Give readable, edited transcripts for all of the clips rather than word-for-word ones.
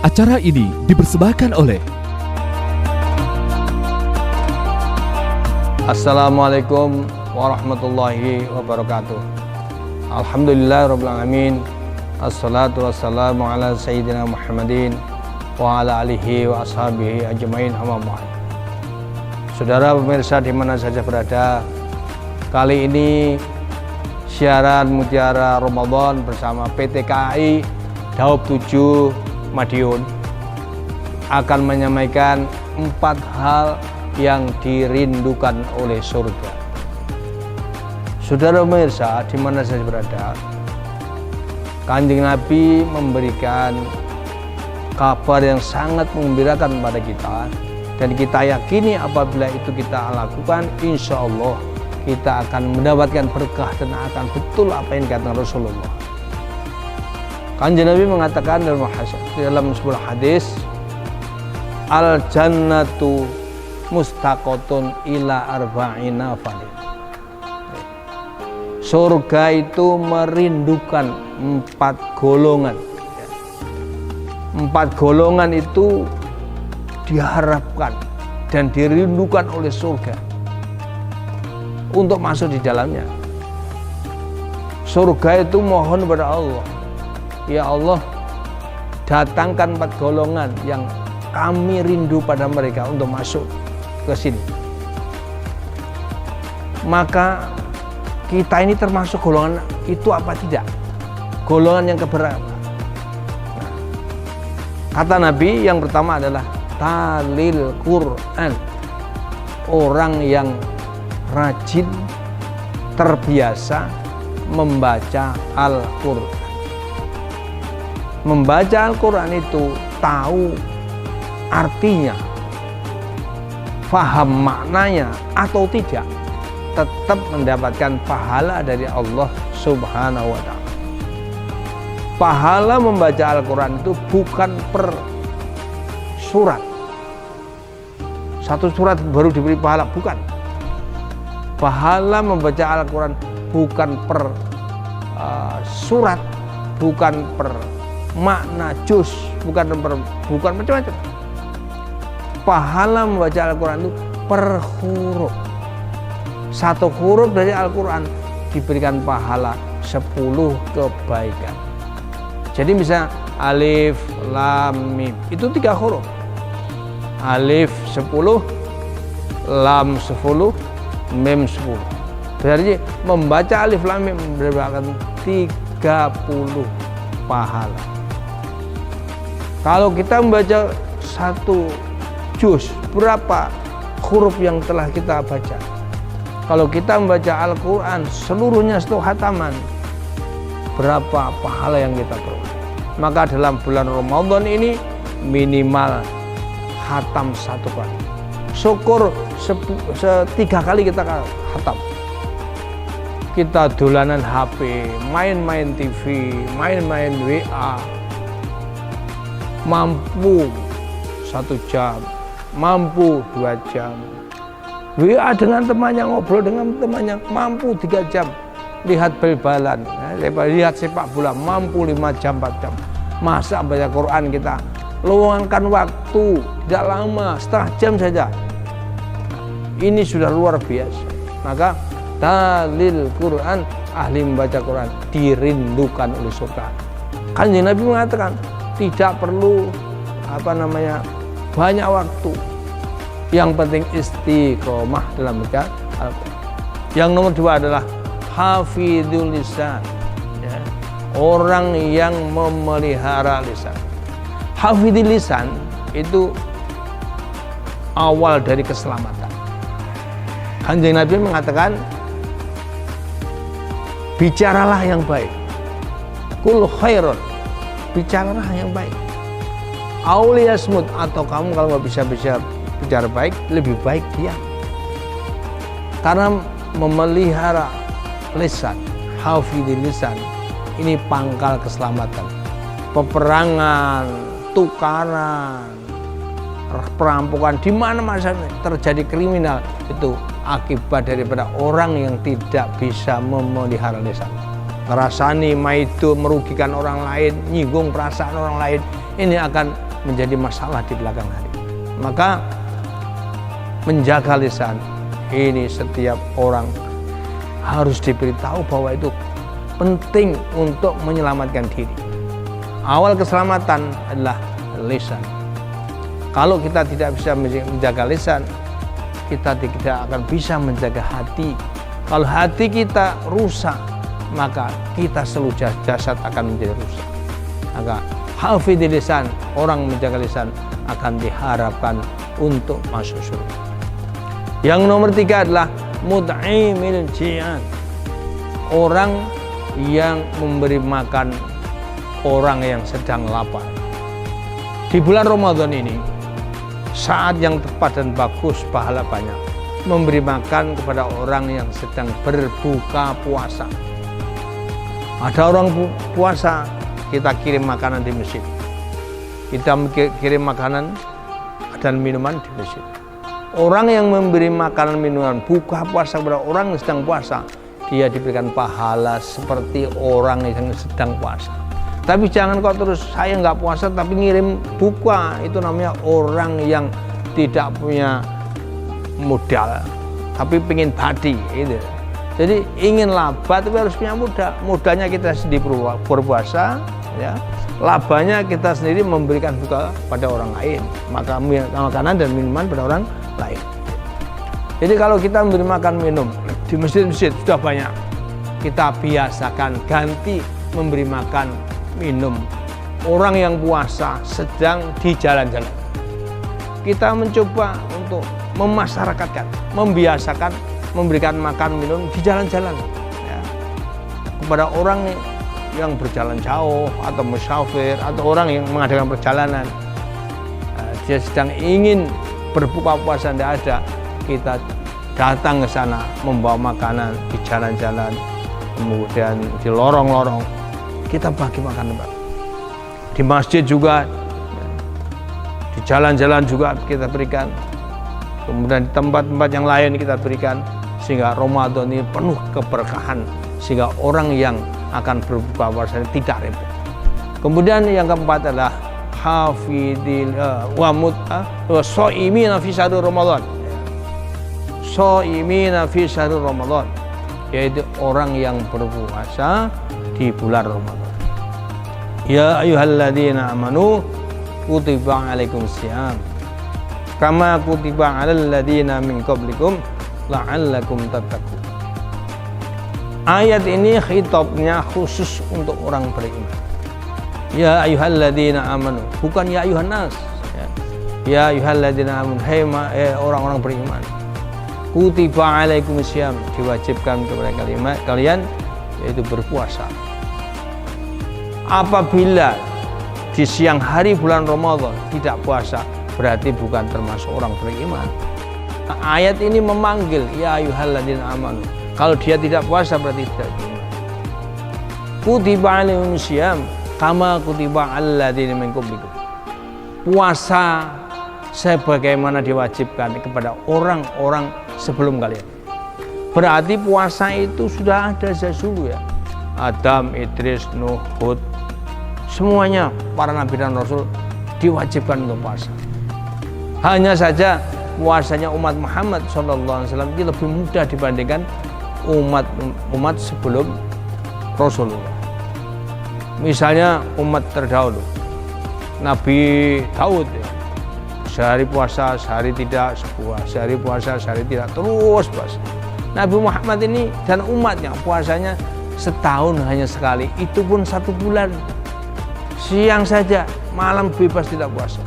Acara ini dipersembahkan oleh Assalamualaikum warahmatullahi wabarakatuh. Alhamdulillahirabbil alamin. Assalatu wassalamu ala sayyidina Muhammadin wa ala alihi wa ashabihi ajmain, amma ba'd. Saudara pemirsa di mana saja berada, kali ini siaran Mutiara Ramadan bersama PT KAI Daob 7 Madiun akan menyampaikan 4 hal yang dirindukan oleh surga. Saudara pemirsa di mana saja berada, Kanjeng Nabi memberikan kabar yang sangat menggembirakan kepada kita, dan kita yakini apabila itu kita lakukan, insya Allah kita akan mendapatkan berkah dan akan betul apa yang dikatakan Rasulullah. Kanjeng Nabi mengatakan dalam sebuah hadis, al jannatu mustaqotun ila arba'ina fadil. Surga itu merindukan 4 golongan. 4 golongan itu diharapkan dan dirindukan oleh surga untuk masuk di dalamnya. Surga itu mohon kepada Allah, ya Allah, datangkan 4 golongan yang kami rindu pada mereka untuk masuk ke sini. Maka kita ini termasuk golongan itu apa tidak? Golongan yang keberapa? Nah, kata Nabi yang pertama adalah talil Quran. Orang yang rajin, terbiasa membaca Al-Quran. Membaca Al-Quran itu tahu artinya, faham maknanya atau tidak, tetap mendapatkan pahala dari Allah Subhanahu wa ta'ala. Pahala membaca Al-Quran itu bukan per surat. Satu surat baru diberi pahala, bukan. Pahala membaca Al-Quran bukan per surat, bukan per makna juz, bukan macam-macam. Pahala membaca Al-Quran itu per huruf. Satu huruf dari Al-Quran diberikan pahala 10 kebaikan. Jadi misalnya alif, lam, mim itu 3 huruf. Alif 10, lam 10, mim 10. Berarti membaca alif, lam, mim mendapatkan 30 pahala. Kalau kita membaca 1 juz, berapa huruf yang telah kita baca? Kalau kita membaca Al-Quran seluruhnya 1 khataman, berapa pahala yang kita peroleh? Maka dalam bulan Ramadan ini minimal khatam 1 kali. Syukur 3 kali kita khatam. Kita dolanan HP, main-main TV, main-main WA, mampu 1 jam, mampu 2 jam. WA dengan temannya, ngobrol dengan temannya, mampu 3 jam. Lihat bal-balan, lihat sepak bola, mampu 5 jam, 4 jam. Masa baca Quran kita luangkan waktu tidak lama, setengah jam saja. Ini sudah luar biasa. Maka talil Quran, ahli membaca Quran dirindukan oleh surga. Kanjeng Nabi mengatakan tidak perlu banyak waktu. Yang penting istiqomah dalam baca Al-Quran. Yang nomor 2 adalah hafidhul lisan, ya. Orang yang memelihara lisan. Hafidhul lisan itu awal dari keselamatan. Kanjeng Nabi mengatakan, bicaralah yang baik. Kul khairun, bicaralah yang baik. Auliyasmut, atau kamu kalau nggak bisa bicara baik, lebih baik diam. Karena memelihara lisan, hafidhil lisan, ini pangkal keselamatan. Peperangan, tukaran, perampokan, di mana masa terjadi kriminal, itu akibat daripada orang yang tidak bisa memelihara lisan. Ngerasani, maido, merugikan orang lain, nyinggung perasaan orang lain, ini akan menjadi masalah di belakang hari. Maka menjaga lisan ini setiap orang harus diberitahu bahwa itu penting untuk menyelamatkan diri. Awal keselamatan adalah lisan. Kalau kita tidak bisa menjaga lisan, kita tidak akan bisa menjaga hati. Kalau hati kita rusak, maka kita seluruh jasad akan menjadi rusak. Maka hafidhil lisan, orang menjaga lisan akan diharapkan untuk masuk surga. Yang nomor 3 adalah mut'imil ji'an, orang yang memberi makan orang yang sedang lapar. Di bulan Ramadan ini saat yang tepat dan bagus, pahala banyak, memberi makan kepada orang yang sedang berbuka puasa. Ada orang puasa, kita kirim makanan di masjid, kita kirim makanan dan minuman di masjid. Orang yang memberi makanan minuman buka puasa kepada orang yang sedang puasa, dia diberikan pahala seperti orang yang sedang puasa. Tapi jangan kok terus saya nggak puasa tapi ngirim buka, itu namanya orang yang tidak punya modal tapi pengen badi gitu. Jadi ingin laba tapi harus punya modal. Modalnya kita sendiri berpuasa, ya. Labanya kita sendiri memberikan buka pada orang lain, maka makanan dan minuman pada orang lain. Jadi kalau kita memberi makan minum di masjid-masjid sudah banyak, kita biasakan ganti memberi makan minum orang yang puasa sedang di jalan-jalan. Kita mencoba untuk memasyarakatkan, membiasakan memberikan makan minum di jalan-jalan, ya, kepada orang yang berjalan jauh atau musafir atau orang yang mengadakan perjalanan. Dia sedang ingin berbuka puasa, tidak ada, kita datang ke sana membawa makanan di jalan-jalan, kemudian di lorong-lorong kita bagi makan, Pak. Di masjid juga, di jalan-jalan juga kita berikan, kemudian di tempat-tempat yang lain kita berikan, sehingga Ramadan ini penuh keberkahan, sehingga orang yang akan berbuka puasa tidak repot. Kemudian yang keempat adalah hafidil shaimina fi syahril Ramadan. Shaimina fi syahril Ramadan, yaitu orang yang berpuasa di bulan Ramadan. Ya ayyuhalladzina amanu kutiba alaikumusiyam kama kutiba alal ladzina min qablikum la'allakum tattaqun. Ayat ini khitabnya khusus untuk orang beriman. Ya ayyuhalladzina amanu, bukan ya ayyuhan nas. Ya ayyuhalladzina amanu, hai orang-orang beriman. Kutiba alaikumusiyam, diwajibkan kepada kalian yaitu berpuasa. Apabila di siang hari bulan Ramadan tidak puasa, berarti bukan termasuk orang beriman. Ayat ini memanggil ya ayyuhalladzina amanu. Kalau dia tidak puasa berarti tidak beriman. Kutiba alaikumusiyam kama kutiba alal ladzina min qablikum. Puasa sebagaimana diwajibkan kepada orang-orang sebelum kalian. Berarti puasa itu sudah ada sejak dulu, ya. Adam, Idris, Nuh, Hud, semuanya para nabi dan rasul diwajibkan untuk puasa. Hanya saja puasanya umat Muhammad SAW itu lebih mudah dibandingkan umat sebelum Rasulullah. Misalnya umat terdahulu, Nabi Daud, ya, sehari puasa, sehari tidak, sehari puasa, sehari tidak, terus puasa. Nabi Muhammad ini dan umatnya puasanya setahun hanya sekali, itu pun 1 bulan. Siang saja, malam bebas tidak puasa.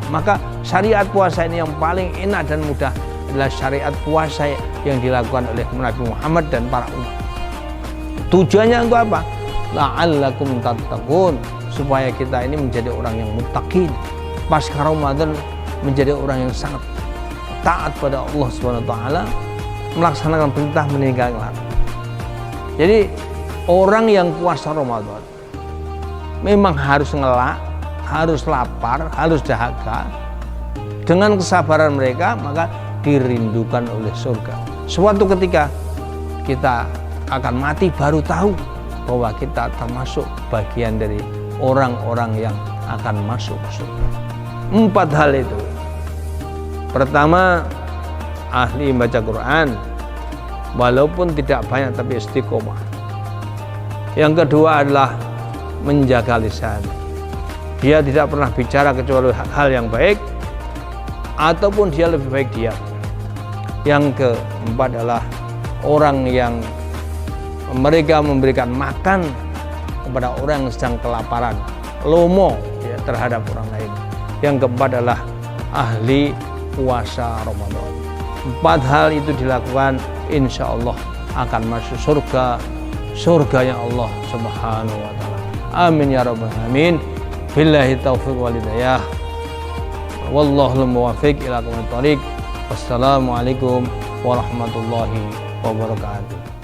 Maka syariat puasa ini yang paling enak dan mudah adalah syariat puasa yang dilakukan oleh Nabi Muhammad dan para umat. Tujuannya untuk apa? La'allakum tattaqun, supaya kita ini menjadi orang yang muttaqin. Pasca Ramadan menjadi orang yang sangat taat pada Allah Subhanahu wa taala, melaksanakan perintah, meninggalkan larangan. Jadi orang yang puasa Ramadan memang harus ngelak, harus lapar, harus dahaga. Dengan kesabaran mereka maka dirindukan oleh surga. Suatu ketika kita akan mati baru tahu bahwa kita termasuk bagian dari orang-orang yang akan masuk surga. 4 hal itu. Pertama, ahli baca Quran walaupun tidak banyak tapi istiqomah. Yang kedua adalah menjaga lisan. Dia tidak pernah bicara kecuali hal yang baik, ataupun dia lebih baik diam. Yang keempat adalah orang yang mereka memberikan makan kepada orang yang sedang kelaparan, lomo ya, terhadap orang lain. Yang keempat adalah ahli puasa Ramadan. 4 hal itu dilakukan, insya Allah akan masuk surganya Allah Subhanahu wa Ta'ala. Amin ya rabbal alamin. Billahi taufiq wal hidayah. Wallahul muwaffiq ila aqwamit thoriq. Wassalamualaikum warahmatullahi wabarakatuh.